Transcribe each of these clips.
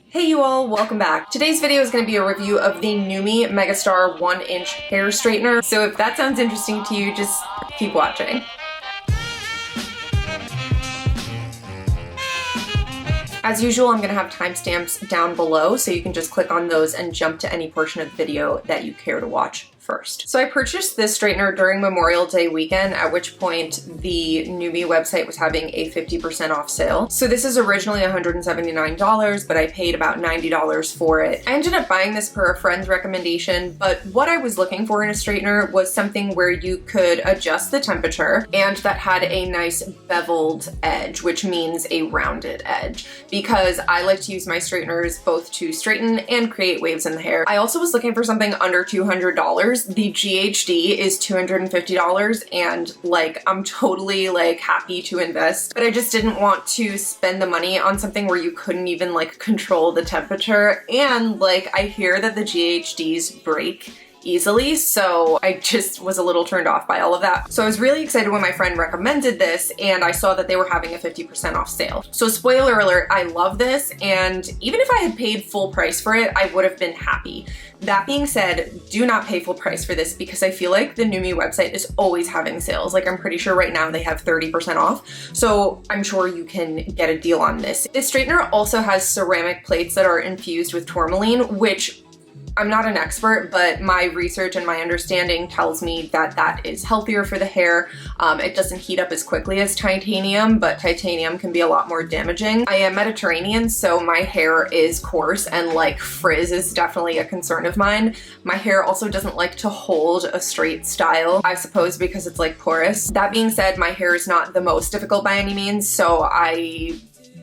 Hey you all, welcome back. Today's video is going to be a review of the Nume Megastar 1-inch hair straightener. So if that sounds interesting to you, just keep watching. As usual, I'm going to have timestamps down below, so you can just click on those and jump to any portion of the video that you care to watch first. So I purchased this straightener during Memorial Day weekend, at which point the Nume website was having a 50% off sale. So this is originally $179, but I paid about $90 for it. I ended up buying this per a friend's recommendation, but what I was looking for in a straightener was something where you could adjust the temperature and that had a nice beveled edge, which means a rounded edge, because I like to use my straighteners both to straighten and create waves in the hair. I also was looking for something under $200. The GHD is $250 and like I'm totally like happy to invest, but I just didn't want to spend the money on something where you couldn't even like control the temperature, and like I hear that the GHDs break easily, so I just was a little turned off by all of that. So I was really excited when my friend recommended this and I saw that they were having a 50% off sale. So spoiler alert, I love this, and even if I had paid full price for it, I would have been happy. That being said, do not pay full price for this because I feel like the Nume website is always having sales. Like I'm pretty sure right now they have 30% off. So I'm sure you can get a deal on this. This straightener also has ceramic plates that are infused with tourmaline, which I'm not an expert, but my research and my understanding tells me that that is healthier for the hair. It doesn't heat up as quickly as titanium, but titanium can be a lot more damaging. I am Mediterranean, so my hair is coarse and like frizz is definitely a concern of mine. My hair also doesn't like to hold a straight style, I suppose because it's like porous. That being said, my hair is not the most difficult by any means, so I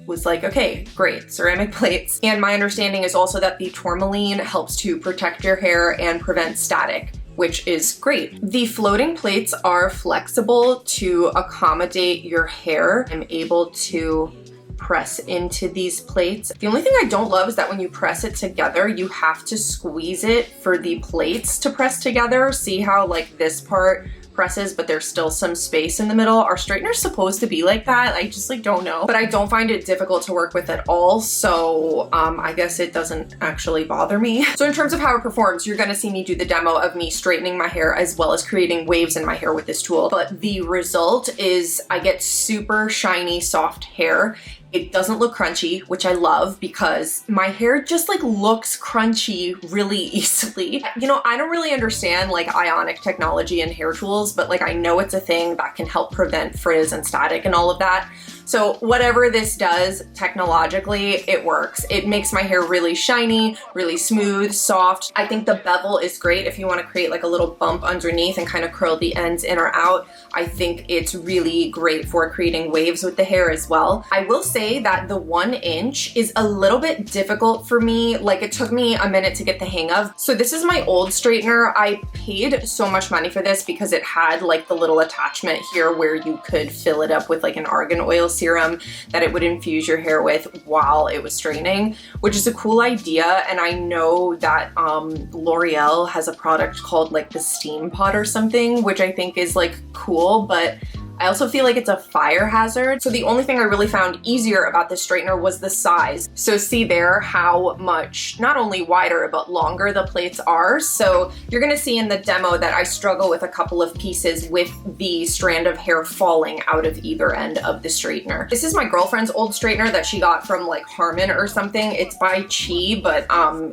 was like, okay, great, ceramic plates. And my understanding is also that the tourmaline helps to protect your hair and prevent static, which is great. The floating plates are flexible to accommodate your hair. I'm able to press into these plates. The only thing I don't love is that when you press it together, you have to squeeze it for the plates to press together. See how like this part presses, but there's still some space in the middle. Our straightener's supposed to be like that. I just like don't know, but I don't find it difficult to work with at all. So I guess it doesn't actually bother me. So in terms of how it performs, you're gonna see me do the demo of me straightening my hair as well as creating waves in my hair with this tool. But the result is I get super shiny, soft hair. It doesn't look crunchy, which I love because my hair just like looks crunchy really easily. You know, I don't really understand like ionic technology and hair tools, but like I know it's a thing that can help prevent frizz and static and all of that. So whatever this does technologically, it works. It makes my hair really shiny, really smooth, soft. I think the bevel is great if you want to create like a little bump underneath and kind of curl the ends in or out. I think it's really great for creating waves with the hair as well. I will say that the 1-inch is a little bit difficult for me. Like it took me a minute to get the hang of. So this is my old straightener. I paid so much money for this because it had like the little attachment here where you could fill it up with like an argan oil serum that it would infuse your hair with while it was straightening, which is a cool idea. And I know that L'Oreal has a product called like the Steam Pot or something, which I think is like cool, but I also feel like it's a fire hazard. So the only thing I really found easier about this straightener was the size. So see there how much, not only wider, but longer the plates are. So you're gonna see in the demo that I struggle with a couple of pieces with the strand of hair falling out of either end of the straightener. This is my girlfriend's old straightener that she got from like Harmon or something. It's by Chi, but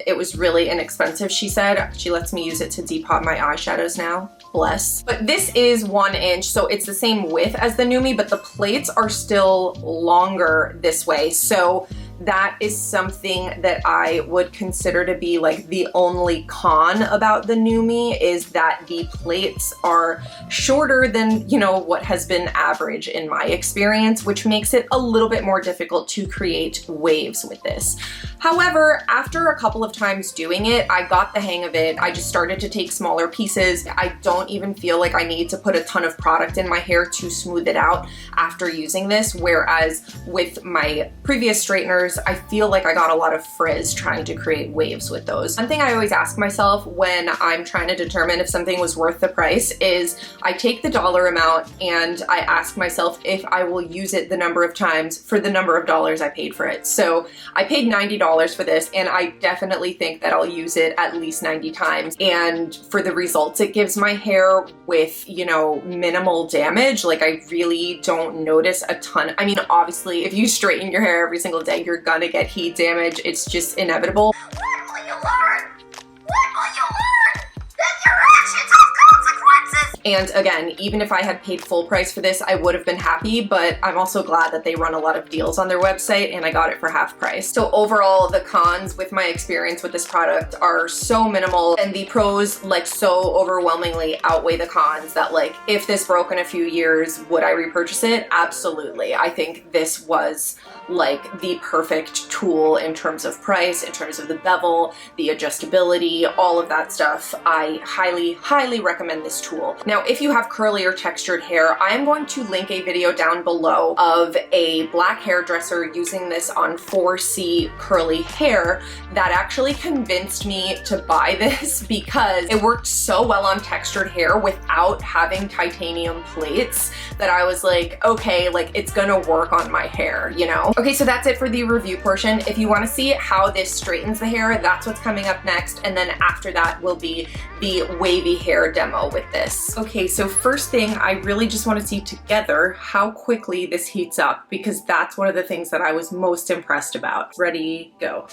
it was really inexpensive, she said. She lets me use it to depot my eyeshadows now. Bless. But this is 1-inch, so it's the same width as the Nume, but the plates are still longer this way. So that is something that I would consider to be like the only con about the Nume, is that the plates are shorter than, you know, what has been average in my experience, which makes it a little bit more difficult to create waves with this. However, after a couple of times doing it, I got the hang of it. I just started to take smaller pieces. I don't even feel like I need to put a ton of product in my hair to smooth it out after using this, whereas with my previous straighteners, straighteners, I feel like I got a lot of frizz trying to create waves with those. One thing I always ask myself when I'm trying to determine if something was worth the price is I take the dollar amount and I ask myself if I will use it the number of times for the number of dollars I paid for it. So I paid $90 for this, and I definitely think that I'll use it at least 90 times. And for the results it gives my hair with, you know, minimal damage, like I really don't notice a ton. I mean, obviously if you straighten your hair every single day, you're gonna get heat damage. It's just inevitable. When will you learn? When will you learn that your actions have consequences? And again, even if I had paid full price for this, I would have been happy, but I'm also glad that they run a lot of deals on their website and I got it for half price. So overall, the cons with my experience with this product are so minimal, and the pros like so overwhelmingly outweigh the cons that, like, if this broke in a few years, would I repurchase it? Absolutely. I think this was like the perfect tool in terms of price, in terms of the bevel, the adjustability, all of that stuff. I highly, highly recommend this tool. Now, if you have curly or textured hair, I am going to link a video down below of a black hairdresser using this on 4C curly hair that actually convinced me to buy this because it worked so well on textured hair without having titanium plates that I was like, okay, like it's gonna work on my hair, you know? Okay, so that's it for the review portion. If you wanna see how this straightens the hair, that's what's coming up next. And then after that will be the wavy hair demo with this. Okay, so first thing, I really just wanna see together how quickly this heats up, because that's one of the things that I was most impressed about. Ready, go.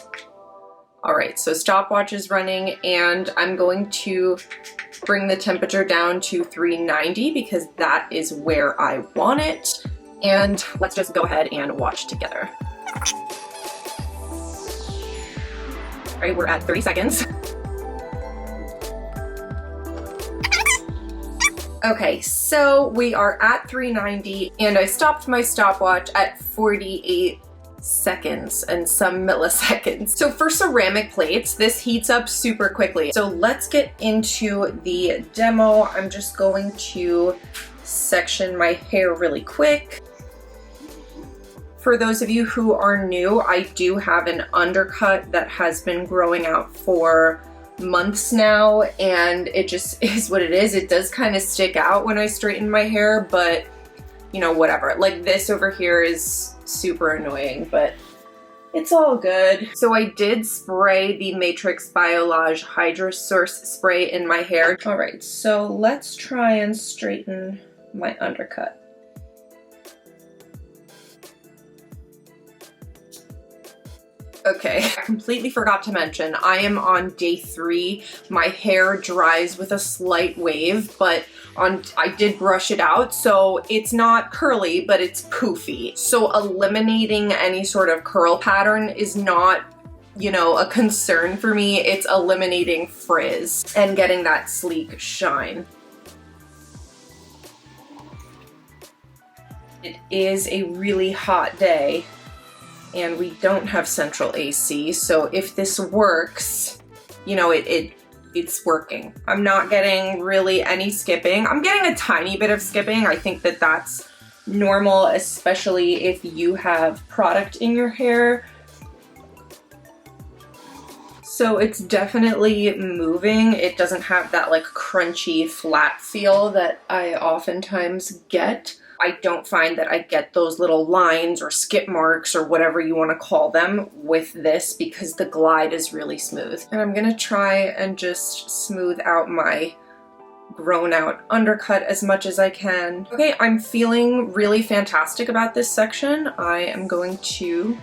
All right, so stopwatch is running, and I'm going to bring the temperature down to 390 because that is where I want it. And let's just go ahead and watch together. All right, we're at 30 seconds. Okay, so we are at 390, and I stopped my stopwatch at 48 seconds and some milliseconds. So for ceramic plates, this heats up super quickly. So let's get into the demo. I'm just going to section my hair really quick. For those of you who are new, I do have an undercut that has been growing out for months now, and it just is what it is. It does kind of stick out when I straighten my hair, but you know, whatever. Like this over here is super annoying, but it's all good. So I did spray the Matrix Biolage Hydro Source spray in my hair. All right, so let's try and straighten my undercut. Okay, I completely forgot to mention, I am on day 3. My hair dries with a slight wave, but I did brush it out, so it's not curly, but it's poofy. So eliminating any sort of curl pattern is not, you know, a concern for me. It's eliminating frizz and getting that sleek shine. It is a really hot day, and we don't have central AC, so if this works, you know, it's working. I'm not getting really any skipping. I'm getting a tiny bit of skipping. I think that that's normal, especially if you have product in your hair. So it's definitely moving. It doesn't have that like crunchy flat feel that I oftentimes get. I don't find that I get those little lines or skip marks or whatever you want to call them with this because the glide is really smooth. And I'm gonna try and just smooth out my grown out undercut as much as I can. Okay, I'm feeling really fantastic about this section. I am going to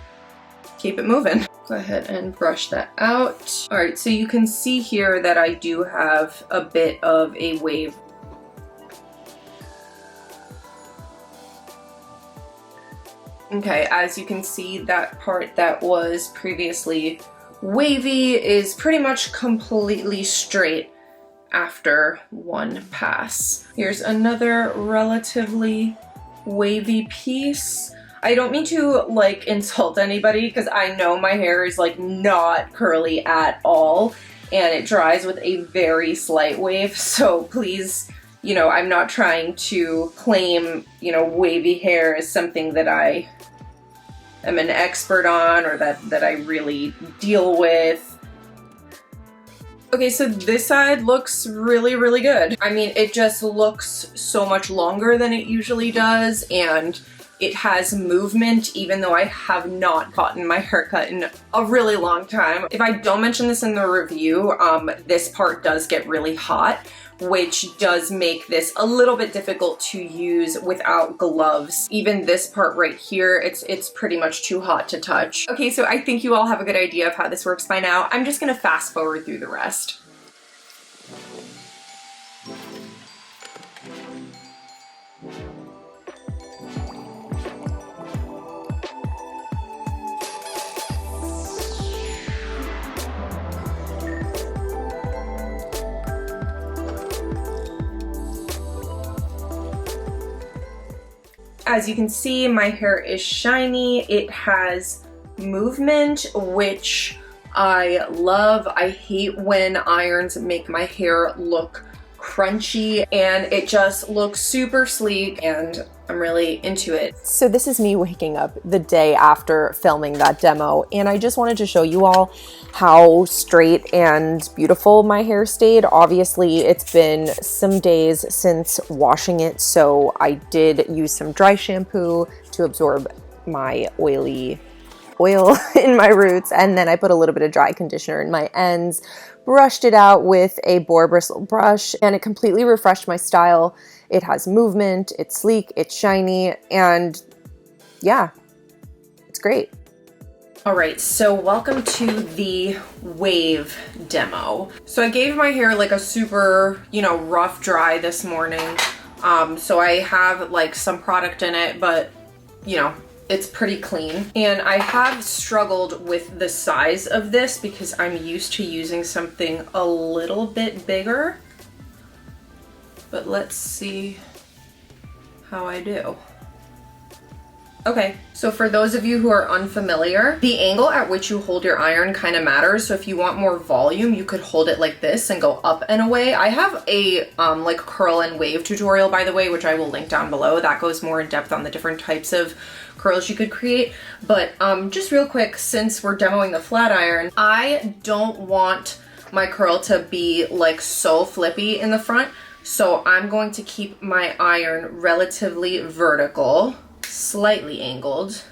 keep it moving. Go ahead and brush that out. All right, so you can see here that I do have a bit of a wave. Okay, as you can see, that part that was previously wavy is pretty much completely straight after one pass. Here's another relatively wavy piece. I don't mean to like insult anybody because I know my hair is like not curly at all and it dries with a very slight wave, so please, you know, I'm not trying to claim, you know, wavy hair as something that I am an expert on or that I really deal with. Okay, so this side looks really, really good. I mean, it just looks so much longer than it usually does, and it has movement, even though I have not gotten my hair cut in a really long time. If I don't mention this in the review, this part does get really hot, which does make this a little bit difficult to use without gloves. Even this part right here, it's pretty much too hot to touch. Okay, so I think you all have a good idea of how this works by now. I'm just gonna fast forward through the rest. As you can see, my hair is shiny. It has movement, which I love. I hate when irons make my hair look crunchy, and it just looks super sleek, and I'm really into it. So this is me waking up the day after filming that demo, and I just wanted to show you all how straight and beautiful my hair stayed. Obviously, it's been some days since washing it, so I did use some dry shampoo to absorb my oily oil in my roots, and then I put a little bit of dry conditioner in my ends, brushed it out with a boar bristle brush, and it completely refreshed my style. It has movement, it's sleek, it's shiny, and yeah, it's great. All right, so welcome to the wave demo. So I gave my hair like a super, rough dry this morning. So I have like some product in it, but it's pretty clean. And I have struggled with the size of this because I'm used to using something a little bit bigger. But let's see how I do. Okay, so for those of you who are unfamiliar, the angle at which you hold your iron kind of matters. So if you want more volume, you could hold it like this and go up and away. I have a like curl and wave tutorial, by the way, which I will link down below. That goes more in depth on the different types of curls you could create. But just real quick, since we're demoing the flat iron, I don't want my curl to be like so flippy in the front. So I'm going to keep my iron relatively vertical, slightly angled.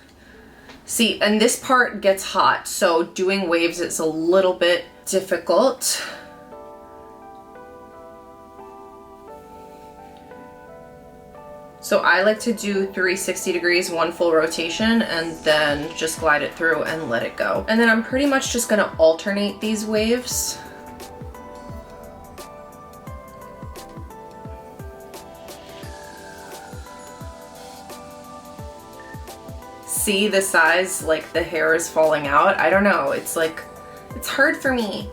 See, and this part gets hot, so doing waves is a little bit difficult. So I like to do 360 degrees, one full rotation, and then just glide it through and let it go. And then I'm pretty much just gonna alternate these waves. See the size, like the hair is falling out? I don't know, it's like, it's hard for me.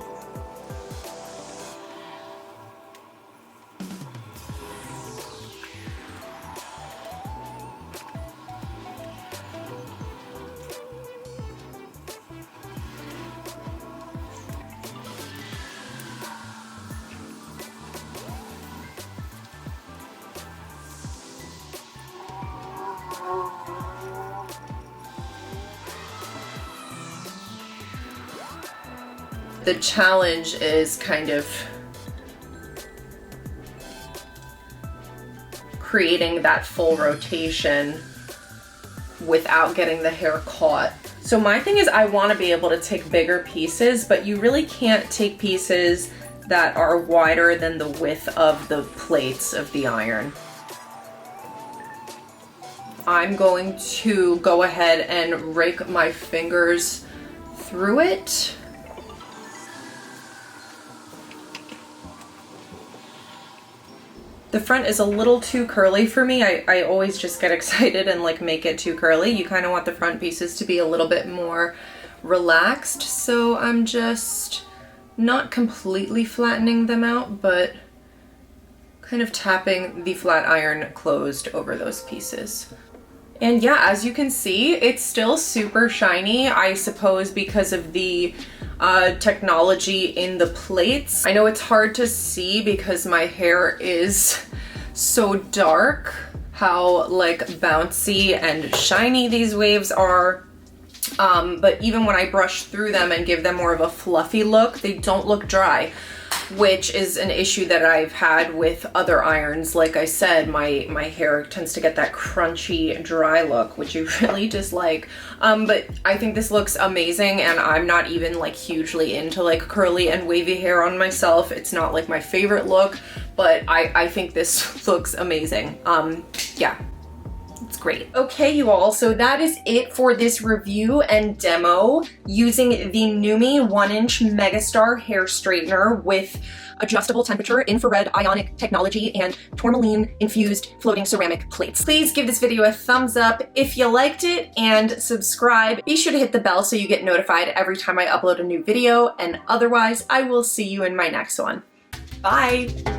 The challenge is kind of creating that full rotation without getting the hair caught. So my thing is I want to be able to take bigger pieces, but you really can't take pieces that are wider than the width of the plates of the iron. I'm going to go ahead and rake my fingers through it. The front is a little too curly for me. I always just get excited and like make it too curly. You kind of want the front pieces to be a little bit more relaxed. So I'm just not completely flattening them out, but kind of tapping the flat iron closed over those pieces. And yeah, as you can see, it's still super shiny, I suppose because of the technology in the plates. I know it's hard to see because my hair is so dark, how like bouncy and shiny these waves are. but even when I brush through them and give them more of a fluffy look, they don't look dry, which is an issue that I've had with other irons. Like I said, my hair tends to get that crunchy, dry look, which you really dislike. But I think this looks amazing, and I'm not even like hugely into like curly and wavy hair on myself. It's not like my favorite look, but I think this looks amazing. Yeah. It's great. Okay, you all, so that is it for this review and demo using the Nume 1-inch Megastar hair straightener with adjustable temperature, infrared ionic technology, and tourmaline infused floating ceramic plates. Please give this video a thumbs up if you liked it and subscribe. Be sure to hit the bell so you get notified every time I upload a new video, and otherwise I will see you in my next one. Bye!